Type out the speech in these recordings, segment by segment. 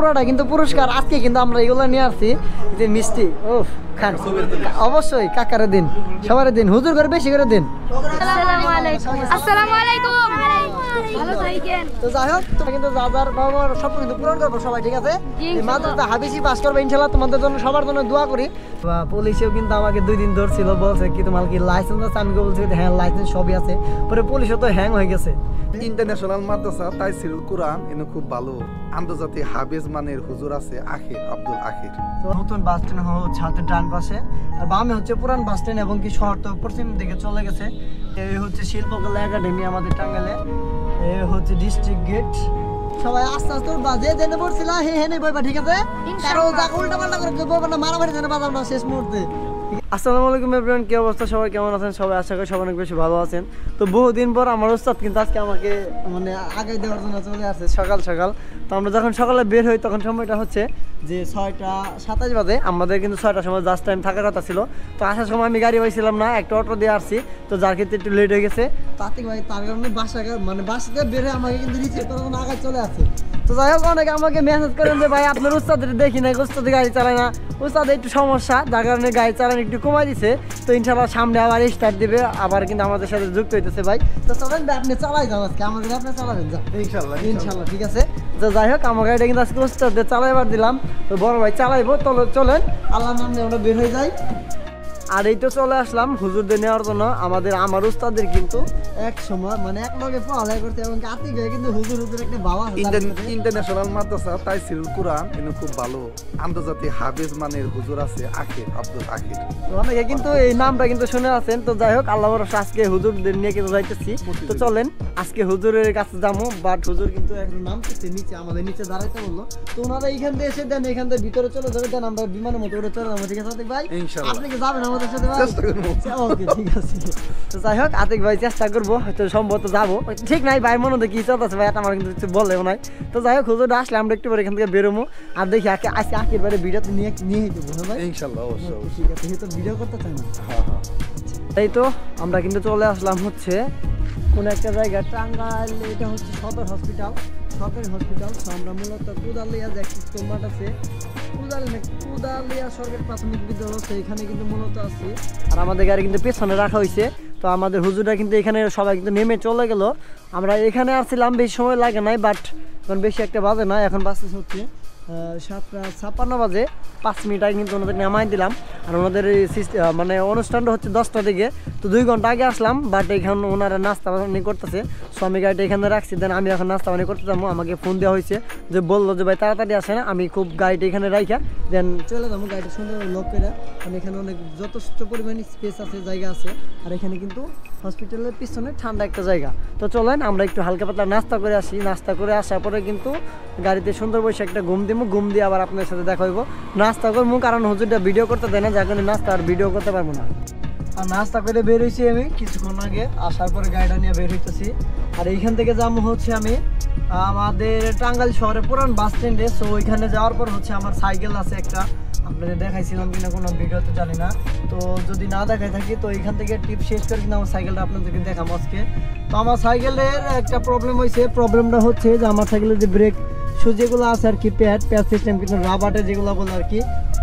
পুরোটা কিন্তু পুরস্কার। আজকে কিন্তু আমরা এগুলো নিয়ে আসছি যে মিষ্টি। ও খান, অবশ্যই কাকারে দিন, সবার দিন, হুজুর করে বেশি করে দিন। আসসালামু আলাইকুম। ভালো থাকেন। তো যাই হোক, তুমি কিন্তু যা যার বাবার স্বপ্ন কিন্তু পূরণ করবো সবাই, ঠিক আছে? মাদ্রাসা হাফিজি পাস করবে ইনশাআল্লাহ। তোমাদের জন্য সবার জন্য দোয়া করি। পুলিশেও কিন্তু আমাকে 2 দিন ধরছিল, বলছে কি তোমার কি লাইসেন্স আছে? আমি বলছি হ্যাঁ লাইসেন্স সবই আছে। পরে পুলিশও তো হ্যাং হয়ে গেছে। ইন্টারন্যাশনাল মাদ্রাসা তাইসিরুল কুরআন এনে খুব ভালো আন্তর্জাতিক হাফেজ মানের হুজুর আছে আখির আব্দুল আখির। নতুন বাস স্ট্যান্ড হচ্ছে হাতের ডান পাশে, আর বামে হচ্ছে পুরান বাস স্ট্যান্ড এবং কি শহর তো পশ্চিম দিকে চলে গেছে। এই হচ্ছে শিল্পকলা একাডেমি আমাদের টাঙ্গাইলে, এই হচ্ছে ডিস্ট্রিক্ট গেট। সবাই আস্তে আস্তে বাজে জেনে পড়ছিল হে হে নেই বইবা, ঠিক আছে? কারো যাকে উল্টা পাল্টা করে বইবা না, মারামারি যেন বাজাও না শেষ মুহূর্তে। আসসালামু আলাইকুম এভরিওয়ান, কি অবস্থা সবাই, কেমন আছেন সবাই? আশা করি সবাই অনেক বেশি ভালো আছেন। তো বহুদিন পর আমার ওস্তাদ কিন্তু আজকে আমাকে মানে আগে দেওয়ার জন্য চলে আসছে সকাল সকাল। তো আমরা যখন সকালে বের হই তখন সময়টা হচ্ছে যে 6টা 27 বাজে। আমাদের কিন্তু 6টার সময় জাস্ট টাইম থাকার কথা ছিল। তো আসার সময় আমি গাড়ি পাইছিলাম না, একটা অটো দিয়ে আসছি, তো যার ক্ষেত্রে একটু লেট হয়ে গেছে। তাতিক ভাই তার কারণে বাসাতে বের হয়ে আমাকে কিন্তু রিসিভ করার জন্য আগে চলে আসছে। তো যাই হোক, অনেকে আমাকে মেসেজ করেন যে ভাই আপনার উস্তাদের দেখি না, উস্তাদ গাড়ি চালায় না, উস্তাদ একটু সমস্যা, যার কারণে গাড়ি চালানো একটু কমাই দিছে। তো ইনশাআল্লাহ সামনে আবার স্টার্ট দিবে, আবার কিন্তু আমাদের সাথে যুক্ত হইতেছে ভাই। তো চলেন আপনি চালাই যান আজকে, আমাদের আপনি চালাবেন যান ইনশাআল্লাহ, ঠিক আছে? তো যাই হোক, আমার গাড়িটা কিন্তু আজকে উস্তাদের চালাইবার দিলাম। তো বড় ভাই চালাইবো, চলেন আল্লাহর নামে আমরা বের হয়ে যাই। আর এই তো চলে আসলাম হুজুরদের নেওয়ার জন্য। আমার উস্তাদের কিন্তু এক সময় মানে এক লগে পড়ালেখা করতে এবং আতিক ভাই কিন্তু হুজুর একটা বাবা। ইন্টারন্যাশনাল মাদ্রাসা তাইসিরুল কুরআন এনে খুব ভালো আন্তর্জাতিক হাফেজ মানের হুজুর আছে আখির আব্দুল আখির। অনেকে কিন্তু এই নামটা কিন্তু শুনে আছেন। তো যাই হোক, আল্লাহ ভরসা আজকে হুজুরদের নিয়ে কিন্তু যাইতেছি। তো চলেন আজকে হুজুরের কাছে যাবো, বাট হুজুর কিন্তু এখন নামতেছে নিচে, আমাদের নিচে দাঁড়াইতে বললো। তো ওনারা এইখান থেকে এসে দেন, এখান থেকে ভিতরে চলে যাবে, দেন আমরা বিমানের মতো উঠে চলে যাবো, ঠিক আছে আতিক ভাই? আপনি কি যাবেন আমাদের সাথে ভাই? ওকে, ঠিক আছে। তো যাই হোক, আতিক ভাই চেষ্টা করবো, হয়তো সম্ভবত যাবো, ঠিক নাই ভাই মনে দেখি চলতেছে ভাই, আমার কিন্তু কিছু বললেও নাই। তো যাই হোক, হুজুর আসলে আমরা একটু পরে এখান থেকে বেরোবো, আর দেখি আজকে আখির বারে ভিডিওতে নিয়ে দেবো। হ্যাঁ ভাই ইনশাআল্লাহ, অবশ্যই ঠিক আছে। তো ভিডিও করতে চাই না। হ্যাঁ। তাই তো আমরা কিন্তু চলে আসলাম হচ্ছে কোন একটা জায়গায়, টাঙ্গাইল। এটা হচ্ছে সদর হসপিটাল, সরকারি হসপিটাল। তো আমরা মূলত কুদালিয়া যে একটা স্টোমার্ট আছে, কুদালিয়া সরকারি প্রাথমিক বিদ্যালয়, এখানে কিন্তু মূলত আছে। আর আমাদের গাড়ি কিন্তু পেছনে রাখা হয়েছে। তো আমাদের হুজুররা কিন্তু এখানে সবাই কিন্তু নেমে চলে গেল। আমরা এখানে আসছিলাম, বেশি সময় লাগে নাই, বাট এখন বেশি একটা বাজে না, এখন বাজে হচ্ছে 7:56 বাজে। 5 মিনিট আগে কিন্তু ওনাদের নামাই দিলাম। আর ওনাদের মানে অনুষ্ঠানটা হচ্ছে 10টা দিকে। তো 2 ঘন্টা আগে আসলাম, বাট এখানে ওনারা নাস্তা পানি করতেছে। সো আমি গাড়িটা এখানে রাখছি, দেন আমি এখন নাস্তা পানি করতে যাবো। আমাকে ফোন দেওয়া হয়েছে যে বললো যে ভাই তাড়াতাড়ি আসে না, আমি খুব গাড়িটা এখানে রাইখা দেন চলে যাবো। গাড়িটা সুন্দর লক করে, কারণ এখানে অনেক যথেষ্ট পরিমাণে স্পেস আছে, জায়গা আছে। আর এখানে কিন্তু হসপিটালের পিছনে ঠান্ডা একটা জায়গা। তো চলেন আমরা একটু হালকা পাতলা নাস্তা করে আসি। নাস্তা করে আসার পরে কিন্তু গাড়িতে সুন্দর বসে একটা ঘুম দিয়ে আবার আপনার সাথে দেখা হইব। নাস্তা করবো, কারণ হুজুরটা ভিডিও করতে দেয় না, যার কারণে নাস্তা আর ভিডিও করতে পারবো না। আর নাস্তা করে বের হয়েছি আমি কিছুক্ষণ আগে, আসার পরে গাড়িটা নিয়ে বের হইতেছি। আর এইখান থেকে যাবো হচ্ছে আমি আমাদের টাঙ্গাইল শহরে পুরান বাস স্ট্যান্ডে। সো ওইখানে যাওয়ার পর হচ্ছে আমার সাইকেল আছে একটা, আপনাদের দেখাইছিলাম কিনা কোনো ভিডিওতে জানি না। তো যদি না দেখাই থাকি তো এইখান থেকে টিপ শেষ করে কিন্তু আমার সাইকেলটা আপনাদেরকে দেখাবো আজকে। তো আমার সাইকেলের একটা প্রবলেম হয়েছে। প্রবলেমটা হচ্ছে যে আমার সাইকেলের যে ব্রেক শু যেগুলো আছে আর কি, প্যাড সিস্টেম কিন্তু রাবারের যেগুলো বলে আর কি,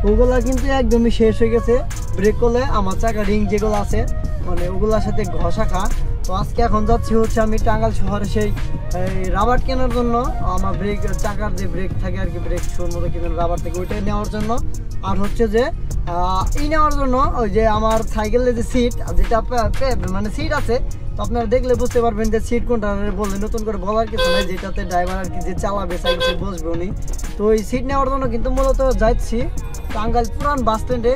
ওগুলো কিন্তু একদমই শেষ হয়ে গেছে। ব্রেক করলে আমার চাকা রিং যেগুলো আছে মানে ওগুলোর সাথে ঘষা খা। তো আজকে এখন যাচ্ছি হচ্ছে আমি টাঙ্গাইল শহরে সেই রাবার কেনার জন্য, আমার ব্রেক চাকার যে ব্রেক থাকে আর কি, ব্রেক শুর মতো কিন্তু রাবার থেকে ওইটাই নেওয়ার জন্য। আর হচ্ছে যে নেওয়ার জন্য ওই যে আমার সাইকেলের যে সিট, যেটা মানে সিট আছে, তো আপনারা দেখলে বুঝতে পারবেন যে সিট কোনটা বললে নতুন করে বলার কিছু নাই, যেটাতে ড্রাইভার আর কি যে চালাবে সাইকেল বসবে উনি। তো ওই সিট নেওয়ার জন্য কিন্তু মূলত যাচ্ছি টাঙ্গাইল পুরান বাস স্ট্যান্ডে।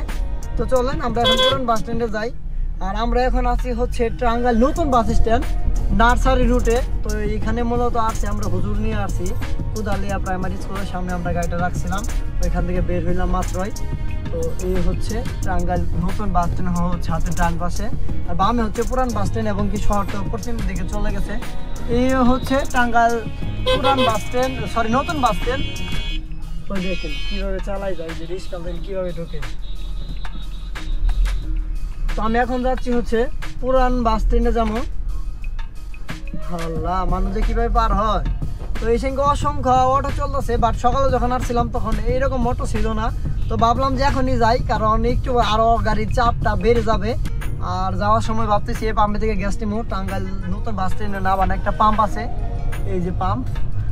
তো চলেন আমরা এখন পুরান বাস স্ট্যান্ডে যাই। আর আমরা এখন আছি হচ্ছে টাঙ্গাইল নতুন বাস স্ট্যান্ড নার্সারি রুটে। তো এইখানে মূলত আসছি আমরা হুজুর নিয়ে আসছি কুদালিয়া প্রাইমারি স্কুলের সামনে আমরা গাড়িটা রাখছিলাম, ওইখান থেকে বের হইলাম মাত্রই। তো এই হচ্ছে টাঙ্গাইল নতুন বাস স্ট্যান্ড হচ্ছে হাতের ডান পাশে, আর বামে হচ্ছে পুরান বাস স্ট্যান্ড এবং কি শহরটা পশ্চিম দিকে চলে গেছে। এই হচ্ছে টাঙ্গাইল পুরান বাস স্ট্যান্ড, সরি নতুন বাস স্ট্যান্ড। ওই দেখেন কীভাবে চালাই যায়, যে রিক্সা কীভাবে ঢোকে। তো আমি এখন যাচ্ছি হচ্ছে পুরান বাস স্ট্যান্ডে যাবো। আল্লাহ, মানুষে কিভাবে পার হয় তো এই সঙ্গে অসংখ্য অটো চলতেছে, বাট সকালে যখন আসছিলাম তখন এইরকম অটো ছিল না। তো ভাবলাম যে এখনই যাই, কারণ একটু আরও গাড়ির চাপটা বেড়ে যাবে। আর যাওয়ার সময় ভাবতেছি এই পাম্পে থেকে গ্যাস নিমো, টাঙ্গাইল নতুন বাস স্ট্যান্ডে নামানো একটা পাম্প আছে, এই যে পাম্প।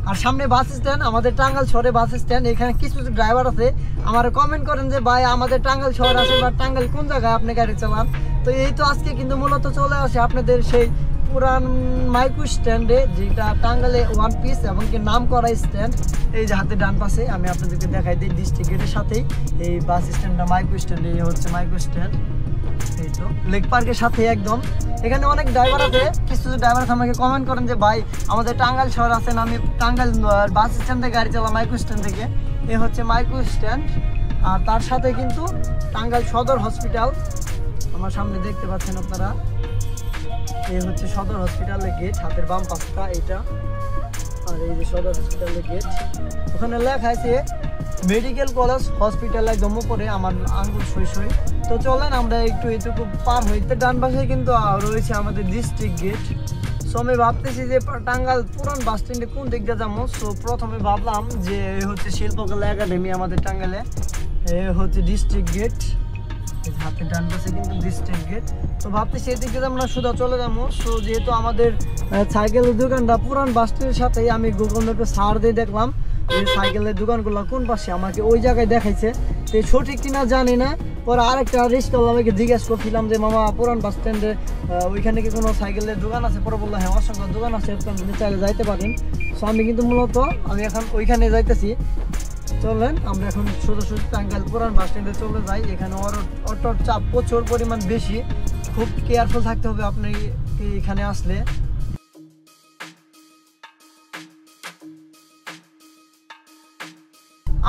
আর সামনে বাস স্ট্যান্ড, আমাদের টাঙ্গাইল শহরে বাস স্ট্যান্ড। এখানে কিছু কিছু ড্রাইভার আছে আমার কমেন্ট করেন যে ভাই আমাদের টাঙ্গাইল শহর আছে, বা টাঙ্গাইল কোন জায়গায় আপনি গাড়ি চালান। তো এই তো আজকে কিন্তু মূলত চলে আসে আপনাদের সেই পুরান মাইকো স্ট্যান্ডে, যেটা টাঙ্গাইলে ওয়ান পিস এবং কি নাম করা স্ট্যান্ড। এই যে হাতে ডান পাশে আমি আপনাদেরকে দেখাই দিই, ডিস্ট্রিক্ট গেটের সাথেই এই বাস স্ট্যান্ডটা মাইকো স্ট্যান্ড। এই হচ্ছে মাইকো স্ট্যান্ড, এই তো লেক পার্কের সাথে একদম। এখানে অনেক ড্রাইভার আছে, কিছু ড্রাইভার আমাকে কমেন্ট করেন যে ভাই আমাদের টাঙ্গাইল শহর আছেন, আমি টাঙ্গাইল বাস স্ট্যান্ড থেকে গাড়ি চালাম, মাইকো স্ট্যান্ড থেকে। এই হচ্ছে মাইকো স্ট্যান্ড, আর তার সাথে কিন্তু টাঙ্গাইল সদর হসপিটাল আমার সামনে দেখতে পাচ্ছেন আপনারা। এই হচ্ছে সদর হসপিটালের গেট, হাতের বাম পাশটা এইটা। আর এই যে সদর হসপিটালের গেট, ওখানে লেখা আছে মেডিকেল কলেজ হসপিটাল একদম উপরে, আমার আঙ্গুল সই। তো চলেন আমরা একটু এটুকু পার হইতে। ডান পাশে কিন্তু রয়েছে আমাদের ডিস্ট্রিক্ট গেট। সো আমি ভাবতেছি যে টাঙ্গাইল পুরান বাস স্ট্যান্ডে কোন দিক দিয়ে যাবো। সো প্রথমে ভাবলাম যে হচ্ছে শিল্পকলা একাডেমি আমাদের টাঙ্গাইলে, এ হচ্ছে ডিস্ট্রিক্ট গেট, হাতের ডান পাশে কিন্তু ডিস্ট্রিক্ট গেট। তো ভাবতেছি এদিক দিয়ে আমরা সোজা চলে যাবো। সো যেহেতু আমাদের সাইকেলের দোকানটা পুরান বাস স্ট্যান্ডের সাথেই, আমি গুগল ম্যাপে সার্চ দিয়ে দেখলাম এই সাইকেলের দোকানগুলো কোন পাশে, আমাকে ওই জায়গায় দেখাইছে। তো সঠিক কিনা জানি না, পরে আরেকটা রিস্কওয়ালা আমাকে জিজ্ঞেস করছিলাম যে মামা পুরান বাস স্ট্যান্ডে ওইখানে কি কোনো সাইকেলের দোকান আছে? পরে বললো হ্যাঁ অসংখ্য দোকান আছে, আপনি চাইলে যাইতে পারেন। সো আমি কিন্তু মূলত আমি এখন ওইখানে যাইতেছি। চলেন আমরা এখন সোজাসুজি টাঙ্গাইল পুরান বাস স্ট্যান্ডে চলে যাই। এখানে অটোর চাপ প্রচুর পরিমাণ বেশি, খুব কেয়ারফুল থাকতে হবে আপনি এখানে আসলে।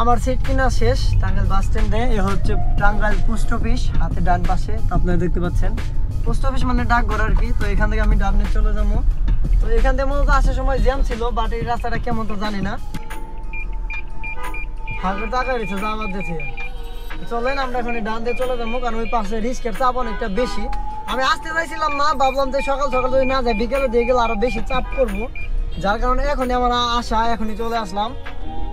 আমার সিট কিনা শেষ টাঙ্গাইল বাস স্ট্যান্ডে। এ হচ্ছে টাঙ্গাইল পোস্ট অফিস, হাতে ডান পাশে। তো আপনারা দেখতে পাচ্ছেন পোস্ট অফিস মানে ডাকঘর আর কি। তো এখান থেকে আমি ডানে চলে যাবো। তো এখান থেকে মূলত আসার সময় জ্যাম ছিল, বাট এই রাস্তাটা কেমন তো জানি না, হালকা টাকা রয়েছে যাওয়ার দেখে। চলেন আমরা এখন ডান দিয়ে চলে যাবো, কারণ ওই পাশে রিস্কের চাপ অনেকটা বেশি। আমি আসতে চাইছিলাম না, ভাবলাম যে সকাল সকাল যদি না যায় বিকেলে দিয়ে গেলে আরো বেশি চাপ করবো, যার কারণে এখনই আমার আসা, এখনই চলে আসলাম।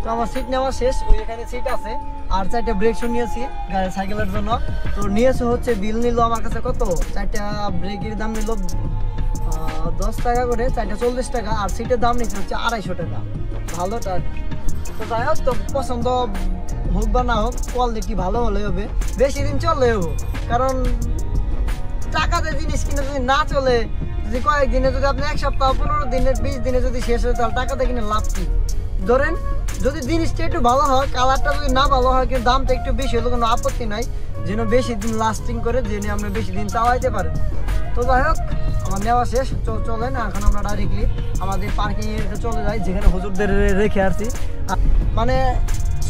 তো আমার সিট নেওয়া শেষ, ওই এখানে সিট আছে, আর 4টা ব্রেক শু নিয়েছি গাড়ি সাইকেলের জন্য। তো নিয়েছে হচ্ছে বিল নিল আমার কাছে কত, 4টা ব্রেকের দাম নিল 10 টাকা করে, 4টা 40 টাকা, আর সিটের দাম নিচ্ছে হচ্ছে 250 টাকা। ভালোটা তো যাই হোক, তো পছন্দ হোক বা না হোক কোয়ালিটি ভালো হলে হবে, বেশি দিন চললে হোক। কারণ টাকাতে জিনিস কিনে যদি না চলে, যদি কয়েকদিনে, যদি আপনি 1 সপ্তাহ 15 দিনে 20 দিনে যদি শেষ হয়, তাহলে টাকাতে কিনে লাভ কি? ধরেন যদি জিনিসটা একটু ভালো হয়, কালারটা যদি না ভালো হয়, কিন্তু দামটা একটু বেশি হলে কোনো আপত্তি নাই, যেন বেশি দিন লাস্টিং করে, যেন আপনি বেশি দিন চালাইতে পারেন। তো যাই হোক আমার নেওয়া শেষ। চলেন এখন আমরা ডাইরেক্টলি আমাদের পার্কিংয়ে চলে যাই, যেখানে হুজুরদের রেখে আসছি। মানে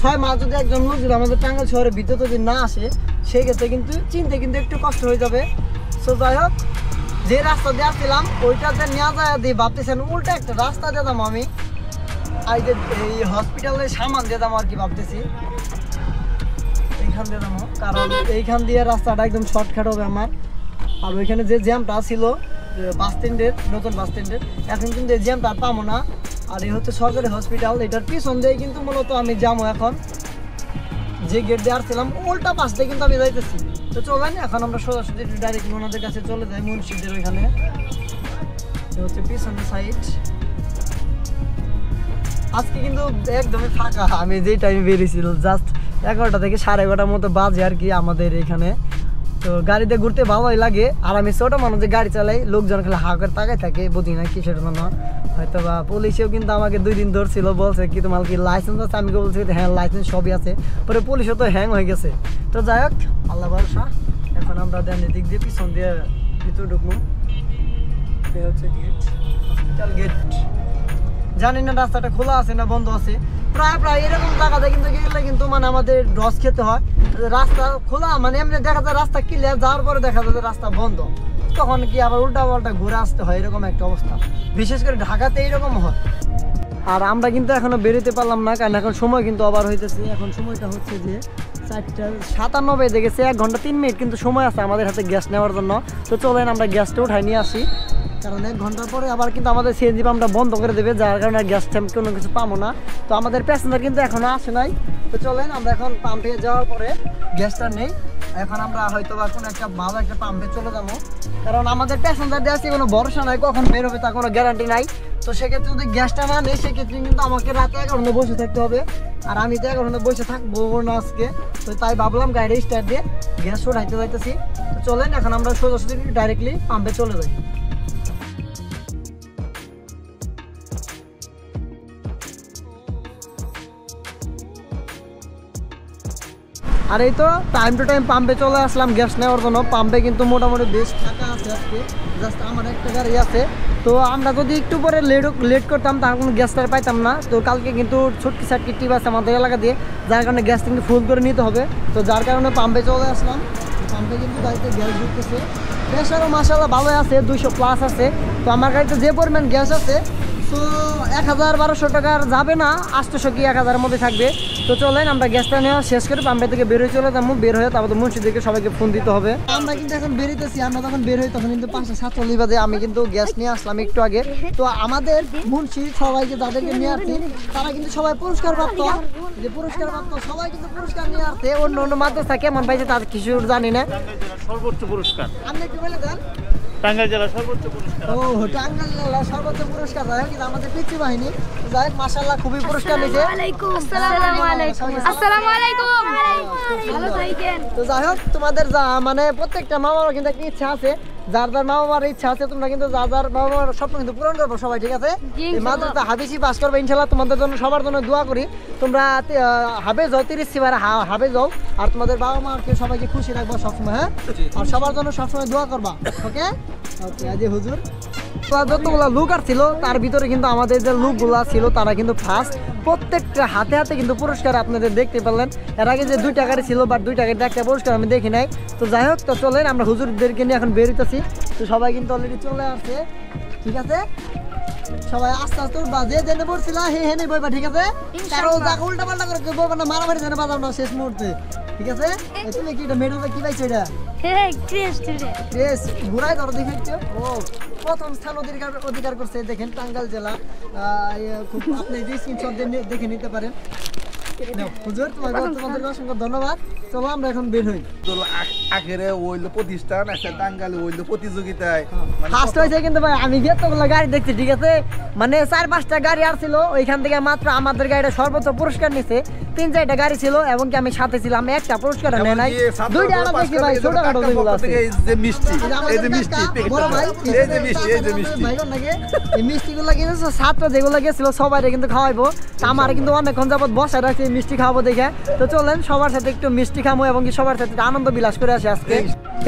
6 মাস যদি একজন লোক যদি আমাদের টাঙ্গাইল শহরের ভিতরে যদি না আসে, সেই ক্ষেত্রে কিন্তু চিনতে কিন্তু একটু কষ্ট হয়ে যাবে। সো যাই হোক, যে রাস্তা দিয়ে আসছিলাম ওইটাতে নেওয়া যায় দিয়ে ভাবতেছেন উল্টা একটা রাস্তা যেতাম আমি, এই হসপিটালের সামান দিয়ে দাম আর কি ভাবতেছি, এইখান দিয়ে দাম, কারণ এইখান দিয়ে রাস্তাটা একদম শর্টকাট হবে আমার। আর ওইখানে যে জ্যামটা ছিল বাস স্ট্যান্ডের, নতুন বাস স্ট্যান্ডের, এখন কিন্তু এই জ্যামটা আর পাবো না। আর এই হচ্ছে সরকারি হসপিটাল, এটার পিছন দিয়ে কিন্তু মূলত আমি যাবো এখন, যে গেট দিয়ে আসছিলাম উল্টা পাশ দিয়ে কিন্তু আমি যাইতেছি। তো চলেন এখন আমরা সোজাসুজি ডাইরেক্ট ওনাদের কাছে চলে যাই, মুন্সিদের ওইখানে। হচ্ছে পিছনের সাইড। আজকে কিন্তু একদমই ফাঁকা, আমি যে টাইমে বেরিয়েছিল জাস্ট 11টা থেকে 11:30 মতো বাজে আর কি আমাদের এখানে। তো গাড়িতে ঘুরতে ভালোই লাগে, আর আমি ছোটো মানুষ যে গাড়ি চালাই, লোকজন খালি হা করে তাকাই থাকে, বুঝি না কিসের জন্য। হয়তো বা পুলিশেও কিন্তু আমাকে 2 দিন ধরছিল, বলছে কি তোমার কি লাইসেন্স আছে? আমি বলছি হ্যাঁ লাইসেন্স সবই আছে। পরে পুলিশও তো হ্যাং হয়ে গেছে। তো যাই হোক আল্লাহ ভরসা। এখন আমরা দেন দিক দিয়ে পিছন দিয়ে ভিতরে ঢুকবো। হচ্ছে গেট, হসপিটাল গেট। জানি না রাস্তাটা খোলা আছে না বন্ধ আছে, প্রায় এরকম জায়গাতে কিন্তু গেলে কিন্তু মানে আমাদের রস খেতে হয়। রাস্তা খোলা মানে এমনি দেখা যায় রাস্তা ক্লিয়ার, যাওয়ার পরে দেখা যায় রাস্তা বন্ধ, তখন কি আবার উল্টা পাল্টা ঘুরে আসতে হয়, এরকম একটা অবস্থা। বিশেষ করে ঢাকাতে এইরকম হয়। আর আমরা কিন্তু এখনো বেরোতে পারলাম না, কারণ এখন সময় কিন্তু আবার হইতেছে। এখন সময়টা হচ্ছে যে 4:97 বেজে গেছে, 1 ঘন্টা 3 মিনিট কিন্তু সময় আছে আমাদের হাতে গ্যাস নেওয়ার জন্য। তো চলেন আমরা গ্যাসটা উঠাই নিয়ে আসি। কারণ 1 ঘন্টা পরে আবার কিন্তু আমাদের সিএনজি পাম্পটা বন্ধ করে দেবে, যার কারণে গ্যাস ট্যাম্প কোনো কিছু পাবো না। তো আমাদের প্যাসেঞ্জার কিন্তু এখনো আসে নাই। তো চলেন আমরা এখন পাম্পে যাওয়ার পরে গ্যাসটা নেই, এখন আমরা হয়তো বা কোনো একটা ভালো একটা পাম্পে চলে যাবো, কারণ আমাদের প্যাসেঞ্জার দিয়ে আসছে কোনো ভরসা নাই, কখন বের হবে তার কোনো গ্যারান্টি নাই। তো সেক্ষেত্রে যদি গ্যাসটা না নেই সেক্ষেত্রে কিন্তু আমাকে রাতে 11 ঘন্টা বসে থাকতে হবে, আর আমি তো 11 ঘন্টা বসে থাকবো না আজকে। তো তাই ভাবলাম গাড়ি স্টার্ট দিয়ে গ্যাস উঠাইতে যাইতেছি। তো চলেন এখন আমরা সোজাসুজি ডাইরেক্টলি পাম্পে চলে যাই। আর এই তো টাইম টু টাইম পাম্পে চলে আসলাম গ্যাস নেওয়ার জন্য। পাম্পে কিন্তু মোটামুটি বেশ ফাঁকা আছে আজকে, জাস্ট আমার একটা গাড়ি আছে। তো আমরা যদি একটু পরে লেট করতাম তাহলে কোনো গ্যাসটা পাইতাম না। তো কালকে কিন্তু ছুটকি ছাটকি টিপ আছে আমাদের এলাকা দিয়ে, যার কারণে গ্যাস কিন্তু ফুল করে নিতে হবে। তো যার কারণে পাম্পে চলে আসলাম। পাম্পে কিন্তু গাড়িতে গ্যাস ঢুকতেছে, প্রেশারও মাশাআল্লাহ ভালো আছে, 200+ আছে। তো আমার গাড়িতে যে পরিমাণ গ্যাস আছে তো 1000-1200 টাকার যাবে না, 800 কি 1000-এর মধ্যে থাকবে। তো চলেন আমরা গ্যাসটা নেওয়া শেষ করে পাম্পে থেকে বের হয়ে চলে যাবো। বের হয়ে তারপর মুন্সিদিকে সবাইকে ফোন দিতে হবে। আমরা কিন্তু এখন বেরোতেছি, আমরা যখন বের হই তখন কিন্তু 5:47 বাজে। আমি কিন্তু গ্যাস নিয়ে আসলাম একটু আগে। তো আমাদের মুন্সি সবাইকে যাদেরকে নিয়ে আসছি তারা কিন্তু সবাই পুরস্কার প্রাপ্ত, যে পুরস্কার প্রাপ্ত সবাই কিন্তু পুরস্কার নিয়ে আসছে। অন্য অন্য মাদ্রাসা কেমন পাইছে তার কিছু জানি না। সর্বোচ্চ পুরস্কার আপনি একটু বলে দেন। টাঙ্গাইল জেলার সর্বোচ্চ পুরস্কার। ও টাঙ্গাইল জেলার সর্বোচ্চ পুরস্কার যায় কিন্তু আমাদের পিচ্চি বাহিনী। যাই হোক মাশাআল্লাহ খুবই পুরস্কার নিয়েছে। আসসালামু আলাইকুম। ভালো থাকেন। তো যাই হোক তোমাদের মানে প্রত্যেকটা মা বাবার কিন্তু একটা ইচ্ছা আছে, যার যার মা বাবার ইচ্ছা আছে তোমরা কিন্তু যার যার মা বাবার স্বপ্ন কিন্তু পূরণ করবো সবাই, ঠিক আছে? এই মাদ্রাসা হাফিজি পাস করবে ইনশাআল্লাহ। তোমাদের জন্য সবার জন্য দোয়া করি, তোমরা হাফেজ হও, 30 সিবার হাফেজ হও, আর তোমাদের বাবা মাকে সবাইকে খুশি রাখবো সবসময়, হ্যাঁ? আর সবার জন্য সবসময় দোয়া করবা, ওকে? ওকে আজি হুজুর। যতগুলো লুক আর ছিল তার ভিতরে কিন্তু আমাদের যে লুকগুলো ছিল তারা কিন্তু ফার্স্ট, প্রত্যেকটা হাতে হাতে কিন্তু পুরস্কার আপনাদের দেখতে পেলেন। এর আগে যে 2 টাকার ছিল বাট 2 টাকার একটা পুরস্কার আমি দেখি নাই। তো যাই হোক, তো চলেন আমরা হুজুরদেরকে নিয়ে এখন বেরোতেছি। তো সবাই কিন্তু অলরেডি চলে আসছে, ঠিক আছে? সবাই আস্তে আস্তে উঠবা, যে জেনে পড়ছিল হে হেনে বইবা, ঠিক আছে? কারো যাকে উল্টা পাল্টা করে কেউ বলবা না, মারামারি যেন বাজাও না শেষ মুহূর্তে, ঠিক আছে? তুমি কি এটা মেডেলটা কি পাইছো? এটা ঘুরাই ধরো দেখে একটু। ও প্রথম স্থান অধিকার করছে, দেখেন টাঙ্গাইল জেলা। খুব আপনি যে স্ক্রিনশট দেখে নিতে পারেন। হুজুর তোমাদের অসংখ্য ধন্যবাদ। চলো আমরা এখন বের হই। আখেরে ওইলো প্রতিষ্ঠান একটা টাঙ্গাইলে ওইলো প্রতিযোগিতায় ফার্স্ট হয়েছে কিন্তু ভাই। আমি যতগুলো গাড়ি দেখছি, ঠিক আছে, মানে 4-5টা গাড়ি আর ছিল, ওইখান থেকে মাত্র আমাদের গাড়িটা সর্বোচ্চ পুরস্কার নিছে। 3-4টা গাড়ি ছিল এবং কি আমি সাথে ছিলাম, একটা পুরস্কার নেয় নাই। 2টা আনা দেখি ভাই, ছোটখাটো যেগুলো আছে। এই যে মিষ্টি, এই যে মিষ্টি, বড় ভাই, এই যে মিষ্টি, এই যে মিষ্টি ভাইগণ নাকি এই মিষ্টিগুলো কিন্তু ছাত্র যেগুলো গেছিল সবাইরে কিন্তু খাওয়াইবো। আমার কিন্তু অনেকক্ষণ যাবত বসায় রাখছি মিষ্টি খাওয়াবো দেখে। তো চলেন সবার সাথে একটু মিষ্টি খামো এবং কি সবার সাথে আনন্দ বিলাস করে আসি আজকে।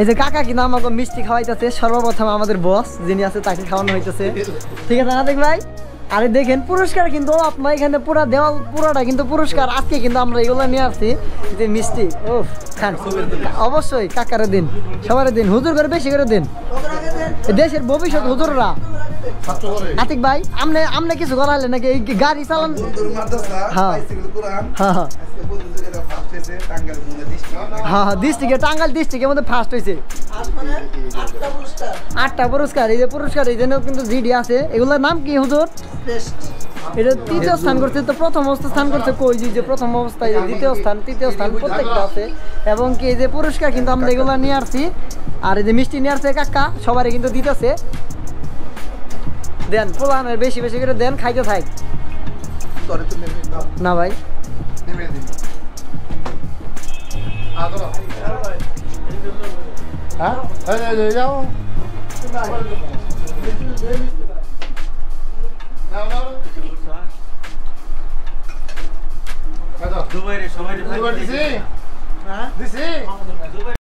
এই যে কাকা কিন্তু আমাকে মিষ্টি খাওয়াইতেছে, সর্বপ্রথম আমাদের বস যিনি আছে তাকে খাওয়ানো হইতেছে, ঠিক আছে না দেখ ভাই? আরে দেখেন পুরস্কার কিন্তু আপনার এখানে পুরা দেওয়াল পুরোটা কিন্তু পুরস্কার। আজকে কিন্তু আমরা এগুলো নিয়ে আসছি, যে মিষ্টি। ও খান, অবশ্যই কাকারে দিন, সবার দিন, হুজুর করে বেশি করে দিন, দেশের ভবিষ্যৎ হুজুররা। আতিক ভাই আমনে কিছু করালে নাকি এই গাড়ি চালান? হ্যাঁ হ্যাঁ হ্যাঁ, ডিস্ট্রিক্টে টাঙ্গাইল ডিস্ট্রিক্টের মধ্যে ফার্স্ট হয়েছে। 8টা পুরস্কার। এই যে পুরস্কার এই জন্য কিন্তু জিডি আছে, এগুলোর নাম কি হুজুর? এটা 3য় স্থান করছে। তো প্রথম অবস্থা স্থান করছে কই, যে প্রথম অবস্থায় 2য় স্থান 3য় স্থান প্রত্যেকটা আছে। এবং কি এই যে পুরস্কার কিন্তু আমরা এগুলো নিয়ে আসছি, আর এই যে মিষ্টি নিয়ে আসছে কাকা, সবারই কিন্তু দিতেছে। দেন পোলানের বেশি বেশি করে দেন, খাইতে থাক না ভাই। দুবাইরে সবাই